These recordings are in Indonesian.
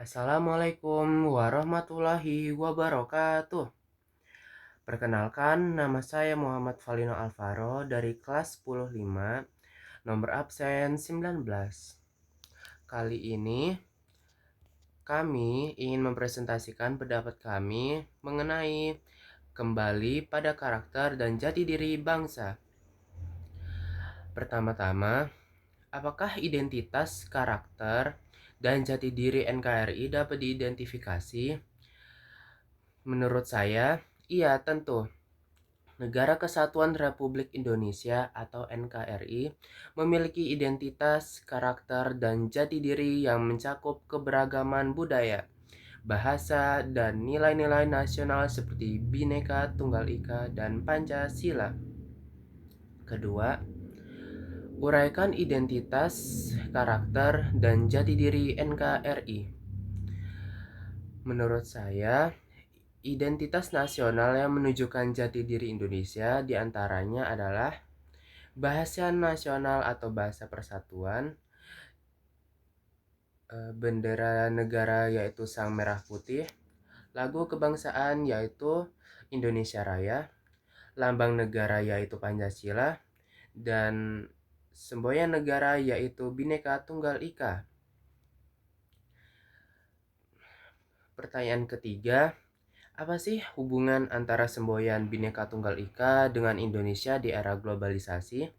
Assalamualaikum warahmatullahi wabarakatuh. Perkenalkan, nama saya Muhammad Valino Alvaro dari kelas 105, nomor absen 19. Kali ini kami ingin mempresentasikan pendapat kami mengenai kembali pada karakter dan jati diri bangsa. Pertama-tama, apakah identitas karakter dan jati diri NKRI dapat diidentifikasi? Menurut saya, iya tentu. Negara Kesatuan Republik Indonesia atau NKRI memiliki identitas, karakter, dan jati diri yang mencakup keberagaman budaya, bahasa, dan nilai-nilai nasional seperti Bhinneka Tunggal Ika dan Pancasila. Kedua, uraikan identitas, karakter, dan jati diri NKRI. Menurut saya, identitas nasional yang menunjukkan jati diri Indonesia diantaranya adalah bahasa nasional atau bahasa persatuan, bendera negara yaitu Sang Merah Putih, lagu kebangsaan yaitu Indonesia Raya, lambang negara yaitu Pancasila, dan semboyan negara yaitu Bhinneka Tunggal Ika. Pertanyaan ketiga, apa sih hubungan antara semboyan Bhinneka Tunggal Ika dengan Indonesia di era globalisasi?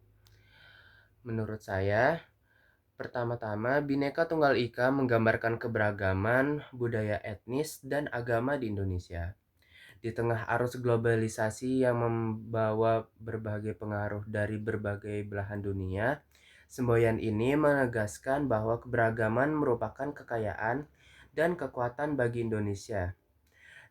Menurut saya, pertama-tama, Bhinneka Tunggal Ika menggambarkan keberagaman budaya etnis dan agama di Indonesia. Di tengah arus globalisasi yang membawa berbagai pengaruh dari berbagai belahan dunia, semboyan ini menegaskan bahwa keberagaman merupakan kekayaan dan kekuatan bagi Indonesia.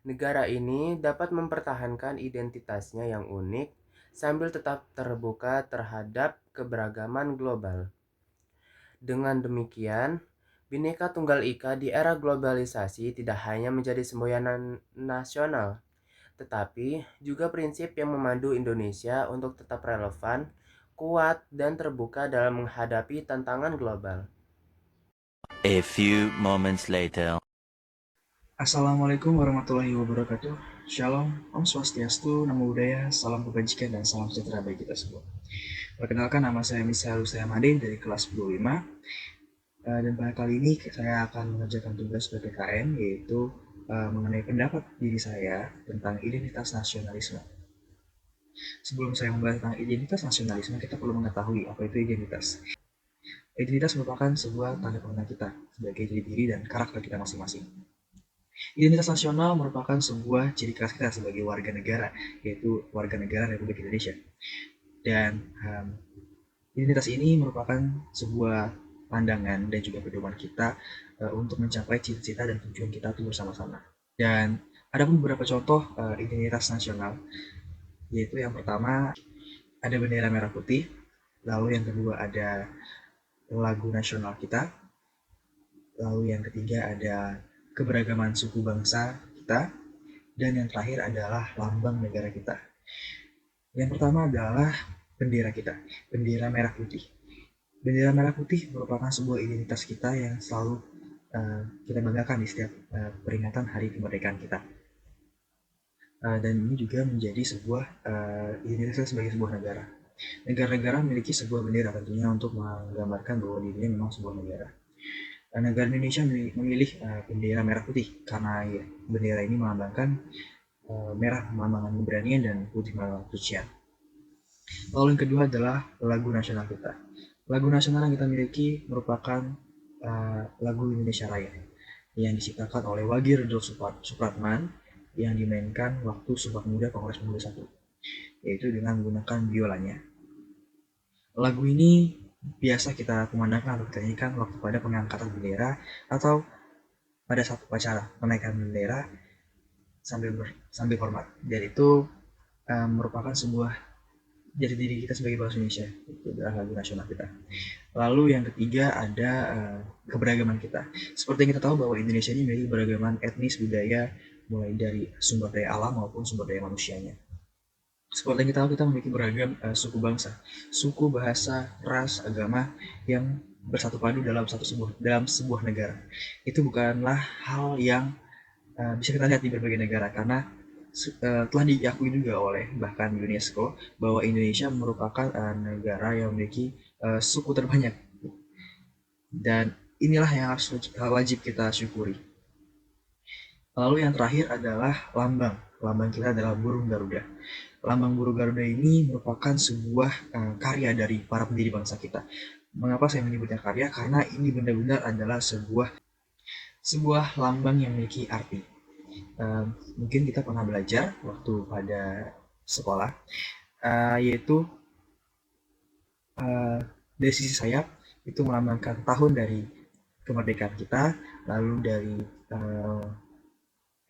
Negara ini dapat mempertahankan identitasnya yang unik sambil tetap terbuka terhadap keberagaman global. Dengan demikian, Bhinneka Tunggal Ika di era globalisasi tidak hanya menjadi semboyan nasional, tetapi juga prinsip yang memandu Indonesia untuk tetap relevan, kuat, dan terbuka dalam menghadapi tantangan global. A few moments later. Assalamualaikum warahmatullahi wabarakatuh. Shalom, Om Swastiastu, Namo Buddhaya, salam kebajikan dan salam sejahtera bagi kita semua. Perkenalkan, nama saya Misael Hussein dari kelas 25. Dan pada kali ini saya akan mengerjakan tugas PPKN, yaitu mengenai pendapat diri saya tentang identitas nasionalisme. Sebelum saya membahas tentang identitas nasionalisme, kita perlu mengetahui apa itu identitas. Identitas merupakan sebuah tanda pengenal kita sebagai diri dan karakter kita masing-masing. Identitas nasional merupakan sebuah ciri khas kita sebagai warga negara, yaitu warga negara Republik Indonesia. Dan identitas ini merupakan sebuah pandangan dan juga pedoman kita untuk mencapai cita-cita dan tujuan kita itu bersama-sama. Dan ada pun beberapa contoh identitas nasional, yaitu yang pertama ada bendera merah putih, lalu yang kedua ada lagu nasional kita, lalu yang ketiga ada keberagaman suku bangsa kita, dan yang terakhir adalah lambang negara kita. Yang pertama adalah bendera kita, bendera merah putih. Bendera merah putih merupakan sebuah identitas kita yang selalu kita banggakan di setiap peringatan hari kemerdekaan kita. Dan ini juga menjadi sebuah identitas sebagai sebuah negara. Negara-negara memiliki sebuah bendera tentunya untuk menggambarkan bahwa dirinya memang sebuah negara. Negara Indonesia memilih bendera merah putih karena ya, bendera ini melambangkan merah melambangkan keberanian dan putih melambangkan kesucian. Lalu yang kedua adalah lagu nasional kita. Lagu nasional yang kita miliki merupakan lagu Indonesia Raya yang diciptakan oleh Wage Rudolf Supratman yang dimainkan waktu Sumpah Pemuda Kongres Pemuda 1, yaitu dengan menggunakan biolanya. Lagu ini biasa kita kumandangkan atau kita nyanyikan waktu pada pengangkatan bendera atau pada satu upacara penaikan bendera sambil hormat. Dan itu merupakan sebuah jati diri kita sebagai bangsa Indonesia. Itu adalah lagu nasional kita. Lalu yang ketiga ada keberagaman kita. Seperti yang kita tahu bahwa Indonesia ini memiliki keberagaman etnis, budaya, mulai dari sumber daya alam maupun sumber daya manusianya. Seperti yang kita tahu, kita memiliki beragam suku bangsa, suku, bahasa, ras, agama yang bersatu padu dalam sebuah negara. Itu bukanlah hal yang bisa kita lihat di berbagai negara, karena telah diakui juga oleh bahkan UNESCO bahwa Indonesia merupakan negara yang memiliki suku terbanyak, dan inilah yang harus wajib kita syukuri. Lalu yang terakhir adalah lambang. Lambang kita adalah burung Garuda. Lambang burung Garuda ini merupakan sebuah karya dari para pendiri bangsa kita. Mengapa saya menyebutnya karya? Karena ini benar-benar adalah sebuah lambang yang memiliki arti. Mungkin kita pernah belajar waktu pada sekolah, yaitu dari sisi sayap itu melambangkan tahun dari kemerdekaan kita, lalu dari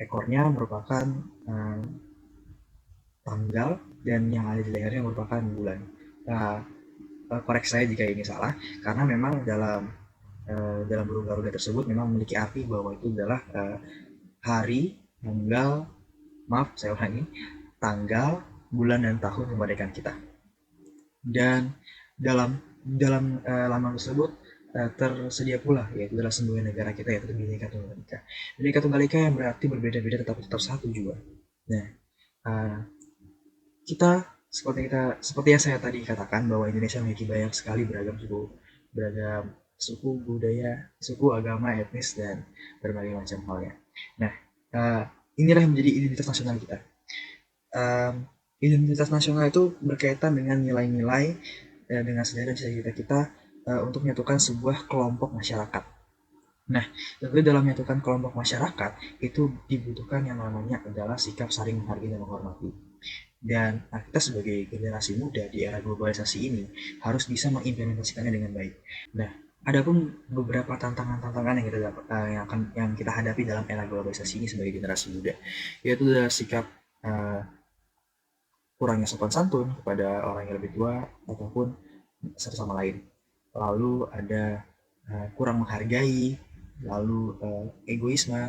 ekornya merupakan tanggal, dan yang ada di lehernya merupakan bulan. Koreksi saya jika ini salah, karena memang dalam burung Garuda tersebut memang memiliki arti bahwa itu adalah hari, tanggal, maaf saya ulangi, tanggal, bulan, dan tahun kemerdekaan kita. Dan dalam lambang tersebut tersedia pula yaitu adalah semboyan negara kita, yaitu Bhinneka Tunggal Ika. Bhinneka Tunggal Ika yang berarti berbeda-beda tetapi tetap satu juga. Nah, kita seperti yang saya tadi katakan bahwa Indonesia memiliki banyak sekali beragam suku, budaya, suku, agama, etnis, dan berbagai macam halnya. Nah, inilah yang menjadi identitas nasional kita. Identitas nasional itu berkaitan dengan nilai-nilai, dengan sejarah dan cita-cita kita untuk menyatukan sebuah kelompok masyarakat. Nah, tentu dalam menyatukan kelompok masyarakat itu dibutuhkan yang namanya adalah sikap saling menghargai dan menghormati. Dan kita sebagai generasi muda di era globalisasi ini harus bisa mengimplementasikannya dengan baik. Nah, adapun beberapa tantangan-tantangan yang kita hadapi dalam era globalisasi ini sebagai generasi muda, yaitu adalah sikap kurangnya sopan santun kepada orang yang lebih tua ataupun satu sama lain. Lalu ada kurang menghargai, lalu egoisme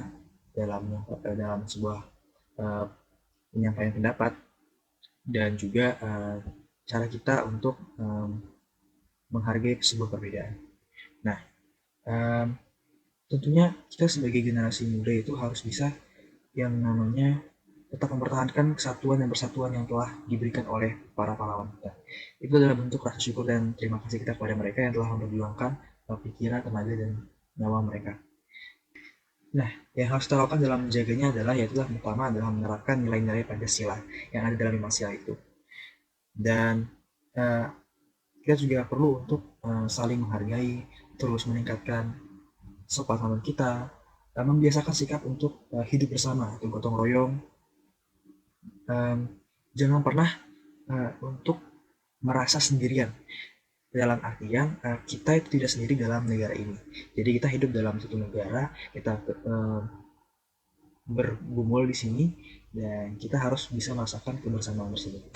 dalam sebuah penyampaian pendapat, dan juga cara kita untuk menghargai sebuah perbedaan. Nah, tentunya kita sebagai generasi muda itu harus bisa yang namanya tetap mempertahankan kesatuan dan persatuan yang telah diberikan oleh para pahlawan kita. Itu adalah bentuk rasa syukur dan terima kasih kita kepada mereka yang telah memperjuangkan pikiran, tenaga, dan nyawa mereka. Nah, yang harus kita lakukan dalam menjaganya yaitu pertama adalah menerapkan nilai-nilai Pancasila yang ada dalam 5 sila itu. Dan kita juga perlu untuk saling menghargai, terus meningkatkan sopan santun kita, membiasakan sikap untuk hidup bersama, itu gotong royong. Jangan pernah untuk merasa sendirian, dalam artian kita itu tidak sendiri dalam negara ini. Jadi kita hidup dalam satu negara, kita bergumul di sini, dan kita harus bisa merasakan kebersamaan tersebut.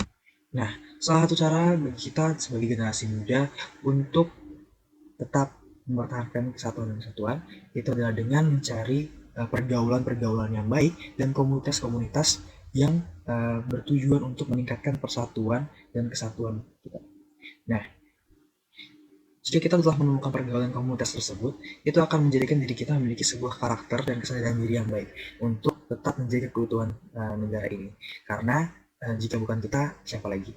Nah, salah satu cara bagi kita sebagai generasi muda untuk tetap mempertahankan kesatuan dan kesatuan itu adalah dengan mencari pergaulan-pergaulan yang baik dan komunitas-komunitas yang bertujuan untuk meningkatkan persatuan dan kesatuan kita. Nah, jika kita telah menemukan pergaulan komunitas tersebut, itu akan menjadikan diri kita memiliki sebuah karakter dan kesadaran diri yang baik untuk tetap menjaga keutuhan negara ini. Karena jika bukan kita, siapa lagi?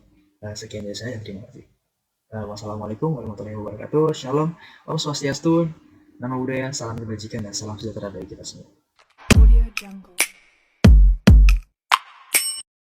Sekian dari saya, dan terima kasih. Wassalamualaikum warahmatullahi wabarakatuh. Shalom, Om Swastiastu, Namo Buddhaya, salam kebajikan, dan salam sejahtera bagi kita semua. Audio Jungle.